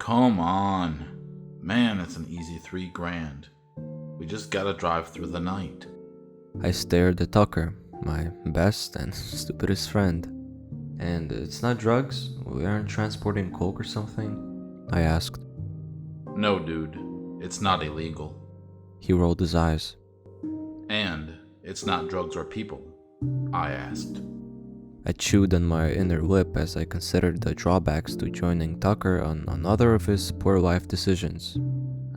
Come on. Man, it's an easy $3,000. We just gotta drive through the night. I stared at Tucker, my best and stupidest friend. And it's not drugs? We aren't transporting coke or something? I asked. No, dude. It's not illegal. He rolled his eyes. And it's not drugs or people, I asked. I chewed on my inner lip as I considered the drawbacks to joining Tucker on another of his poor life decisions.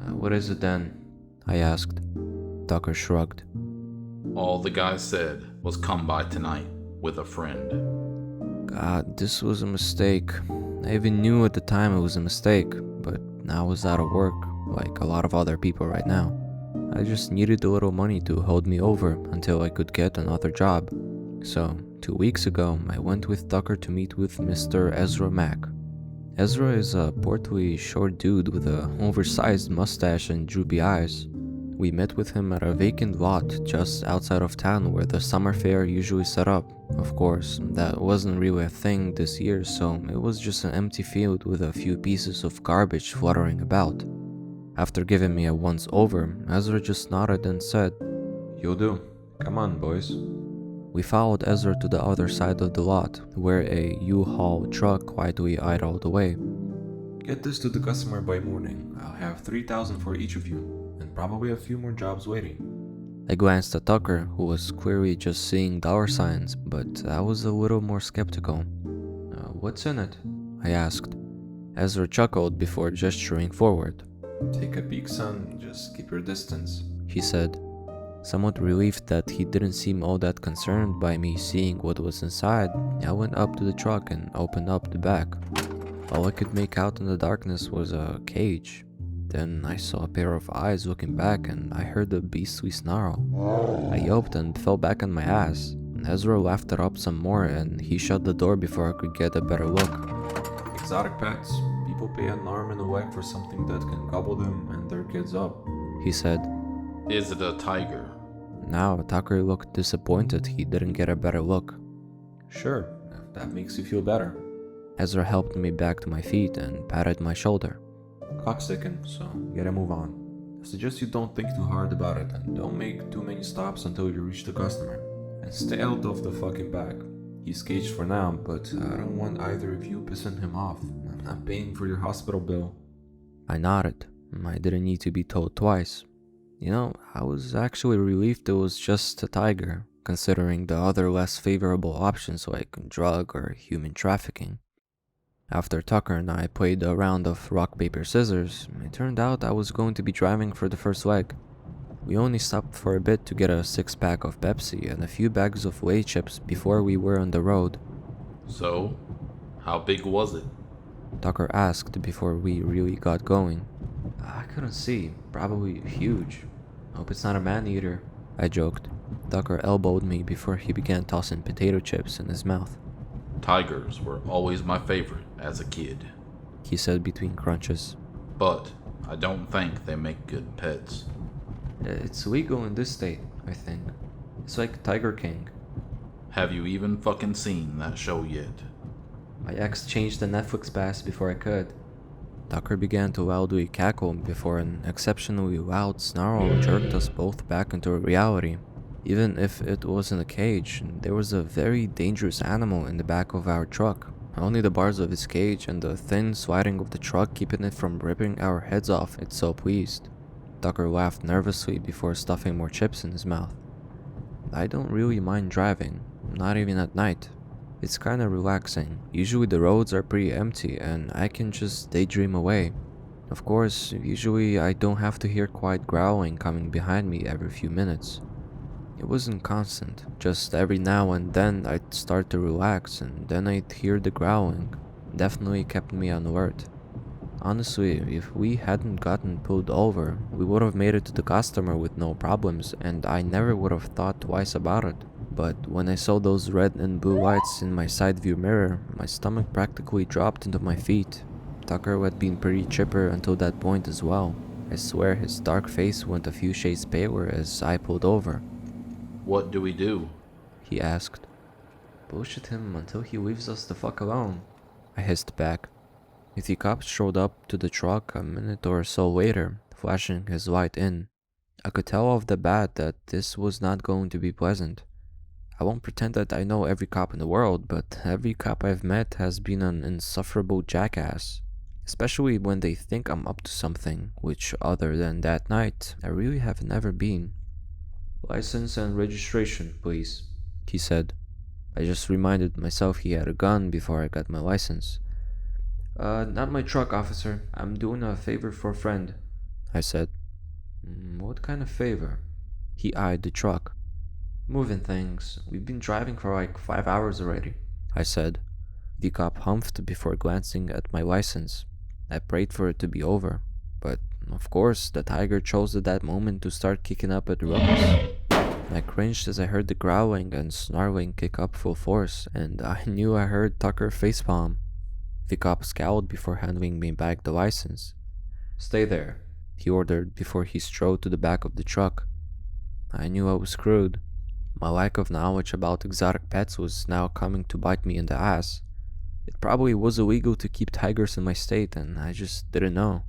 What is it then? I asked. Tucker shrugged. All the guy said was come by tonight with a friend. God, this was a mistake. I even knew at the time it was a mistake, but now I was out of work, like a lot of other people right now. I just needed a little money to hold me over until I could get another job. So, 2 weeks ago, I went with Tucker to meet with Mr. Ezra Mack. Ezra is a portly, short dude with an oversized mustache and droopy eyes. We met with him at a vacant lot just outside of town where the summer fair usually set up. Of course, that wasn't really a thing this year, so it was just an empty field with a few pieces of garbage fluttering about. After giving me a once-over, Ezra just nodded and said, "You'll do. Come on, boys." We followed Ezra to the other side of the lot, where a U-Haul truck quietly idled away. "Get this to the customer by morning. I'll have 3,000 for each of you, and probably a few more jobs waiting." I glanced at Tucker, who was clearly just seeing dollar signs, but I was a little more skeptical. What's in it?" I asked. Ezra chuckled before gesturing forward. "Take a peek, son. Just keep your distance," he said. Somewhat relieved that he didn't seem all that concerned by me seeing what was inside, I went up to the truck and opened up the back. All I could make out in the darkness was a cage. Then I saw a pair of eyes looking back and I heard a beastly snarl. I yelped and fell back on my ass. Ezra laughed it up some more and he shut the door before I could get a better look. "Exotic pets. People pay an arm and a leg for something that can gobble them and their kids up," he said. Is it a tiger? Now Tucker looked disappointed he didn't get a better look. "Sure, if that makes you feel better." Ezra helped me back to my feet and patted my shoulder. "Clock's ticking, so get a move on. I suggest you don't think too hard about it and don't make too many stops until you reach the customer. And stay out of the fucking back. He's caged for now, but I don't want either of you pissing him off. I'm not paying for your hospital bill." I nodded. I didn't need to be told twice. You know, I was actually relieved it was just a tiger, considering the other less favorable options like drug or human trafficking. After Tucker and I played a round of rock, paper, scissors, it turned out I was going to be driving for the first leg. We only stopped for a bit to get a 6-pack of Pepsi and a few bags of Lay chips before we were on the road. So, how big was it? Tucker asked before we really got going. I couldn't see, probably huge. Hope it's not a man-eater, I joked. Tucker elbowed me before he began tossing potato chips in his mouth. Tigers were always my favorite as a kid, he said between crunches. But I don't think they make good pets. It's legal in this state, I think. It's like Tiger King. Have you even fucking seen that show yet? My ex changed the Netflix pass before I could. Tucker began to loudly cackle before an exceptionally loud snarl jerked us both back into reality. Even if it wasn't a cage, there was a very dangerous animal in the back of our truck. Only the bars of its cage and the thin sliding of the truck keeping it from ripping our heads off it so pleased. Tucker laughed nervously before stuffing more chips in his mouth. I don't really mind driving, not even at night. It's kinda relaxing. Usually the roads are pretty empty and I can just daydream away. Of course, usually I don't have to hear quiet growling coming behind me every few minutes. It wasn't constant, just every now and then I'd start to relax and then I'd hear the growling. Definitely kept me on alert. Honestly, if we hadn't gotten pulled over, we would have made it to the customer with no problems and I never would have thought twice about it. But when I saw those red and blue lights in my side view mirror, my stomach practically dropped into my feet. Tucker had been pretty chipper until that point as well. I swear his dark face went a few shades paler as I pulled over. What do we do? He asked. Bullshit him until he leaves us the fuck alone, I hissed back. The cop showed up to the truck a minute or so later, flashing his light in. I could tell off the bat that this was not going to be pleasant. I won't pretend that I know every cop in the world, but every cop I've met has been an insufferable jackass. Especially when they think I'm up to something, which other than that night, I really have never been. "License and registration, please," he said. I just reminded myself he had a gun before I got my license. Not my truck, officer. I'm doing a favor for a friend," I said. What kind of favor?" He eyed the truck. "Moving things. We've been driving for like 5 hours already," I said. The cop humphed before glancing at my license. I prayed for it to be over, but of course the tiger chose at that moment to start kicking up at the ruckus. I cringed as I heard the growling and snarling kick up full force, and I knew I heard Tucker facepalm. The cop scowled before handing me back the license. "Stay there," he ordered before he strode to the back of the truck. I knew I was screwed. My lack of knowledge about exotic pets was now coming to bite me in the ass. It probably was illegal to keep tigers in my state, and I just didn't know.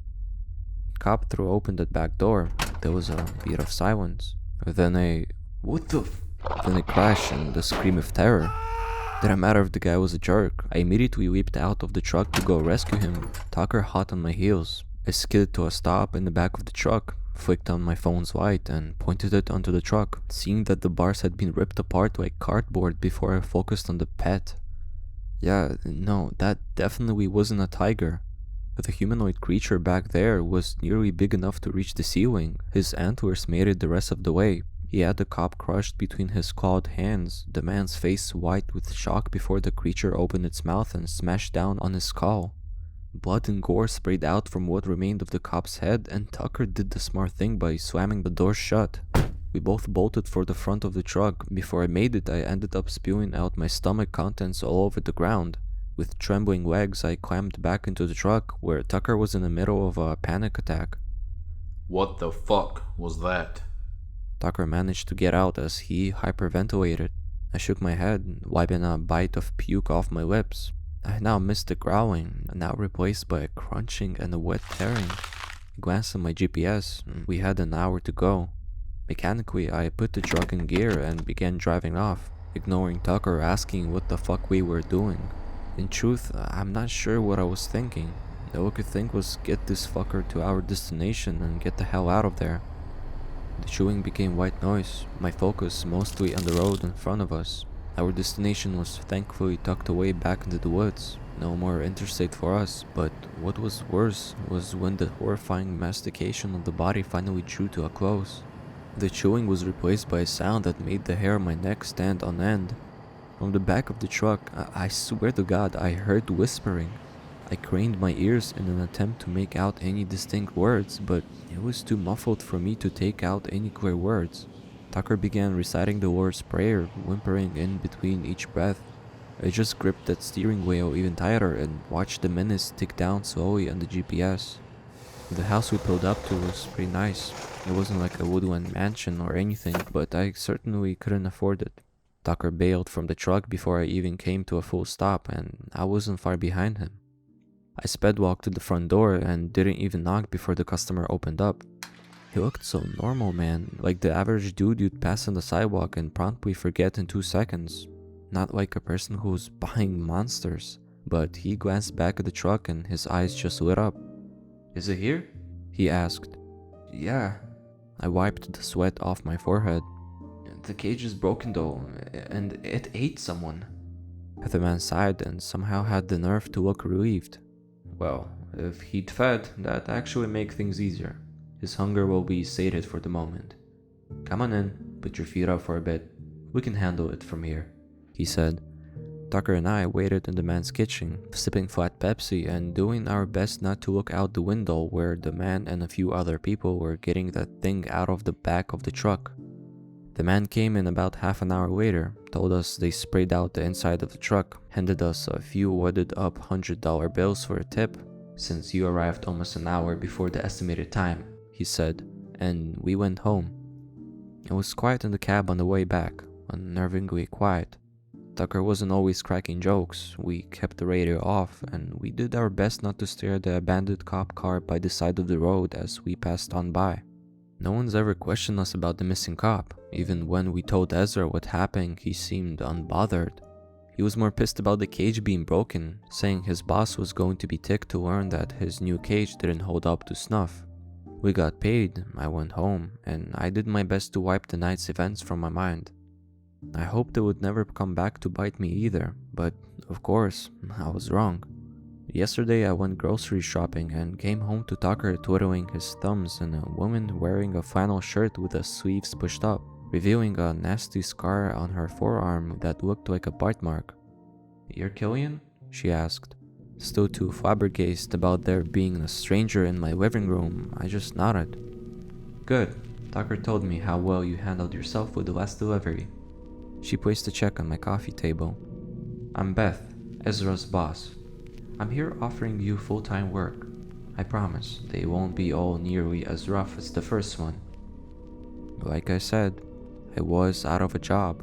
The cop threw open that back door. There was a beat of silence. Then a crash and a scream of terror. Didn't matter if the guy was a jerk. I immediately leaped out of the truck to go rescue him, Tucker hot on my heels. I skidded to a stop in the back of the truck, flicked on my phone's light, and pointed it onto the truck, seeing that the bars had been ripped apart like cardboard before I focused on the pet. Yeah, no, that definitely wasn't a tiger. The humanoid creature back there was nearly big enough to reach the ceiling. His antlers made it the rest of the way. He had the cop crushed between his clawed hands, the man's face white with shock before the creature opened its mouth and smashed down on his skull. Blood and gore sprayed out from what remained of the cop's head, and Tucker did the smart thing by slamming the door shut. We both bolted for the front of the truck. Before I made it, I ended up spewing out my stomach contents all over the ground. With trembling legs, I climbed back into the truck, where Tucker was in the middle of a panic attack. What the fuck was that? Tucker managed to get out as he hyperventilated. I shook my head, wiping a bite of puke off my lips. I now missed the growling, now replaced by a crunching and a wet tearing. I glanced at my GPS. We had an hour to go. Mechanically, I put the truck in gear and began driving off, ignoring Tucker asking what the fuck we were doing. In truth, I'm not sure what I was thinking. All I could think was get this fucker to our destination and get the hell out of there. The chewing became white noise, my focus mostly on the road in front of us. Our destination was thankfully tucked away back into the woods. No more interstate for us, but what was worse was when the horrifying mastication of the body finally drew to a close. The chewing was replaced by a sound that made the hair on my neck stand on end. From the back of the truck, I swear to God, I heard whispering. I craned my ears in an attempt to make out any distinct words, but it was too muffled for me to take out any clear words. Tucker began reciting the Lord's Prayer, whimpering in between each breath. I just gripped that steering wheel even tighter and watched the minutes tick down slowly on the GPS. The house we pulled up to was pretty nice. It wasn't like a woodland mansion or anything, but I certainly couldn't afford it. Tucker bailed from the truck before I even came to a full stop, and I wasn't far behind him. I sped walked to the front door and didn't even knock before the customer opened up. He looked so normal, man, like the average dude you'd pass on the sidewalk and promptly forget in 2 seconds. Not like a person who's buying monsters. But he glanced back at the truck and his eyes just lit up. "Is it here?" he asked. "Yeah." I wiped the sweat off my forehead. "The cage is broken though, and it ate someone." The man sighed and somehow had the nerve to look relieved. "Well, if he'd fed, that actually make things easier. His hunger will be sated for the moment. Come on in, put your feet up for a bit. We can handle it from here," he said. Tucker and I waited in the man's kitchen, sipping flat Pepsi and doing our best not to look out the window where the man and a few other people were getting that thing out of the back of the truck. The man came in about half an hour later, told us they sprayed out the inside of the truck, handed us a few wadded up $100 bills for a tip. "Since you arrived almost an hour before the estimated time," he said, and we went home. It was quiet in the cab on the way back, unnervingly quiet. Tucker wasn't always cracking jokes. We kept the radio off, and we did our best not to stare at the abandoned cop car by the side of the road as we passed on by. No one's ever questioned us about the missing cop. Even when we told Ezra what happened, he seemed unbothered. He was more pissed about the cage being broken, saying his boss was going to be ticked to learn that his new cage didn't hold up to snuff. We got paid, I went home, and I did my best to wipe the night's events from my mind. I hoped it would never come back to bite me either, but of course, I was wrong. Yesterday I went grocery shopping and came home to Tucker twiddling his thumbs and a woman wearing a flannel shirt with the sleeves pushed up, revealing a nasty scar on her forearm that looked like a bite mark. "You're Killian?" she asked. Still too flabbergasted about there being a stranger in my living room, I just nodded. "Good. Tucker told me how well you handled yourself with the last delivery." She placed a check on my coffee table. "I'm Beth, Ezra's boss. I'm here offering you full-time work. I promise they won't be all nearly as rough as the first one." Like I said, I was out of a job.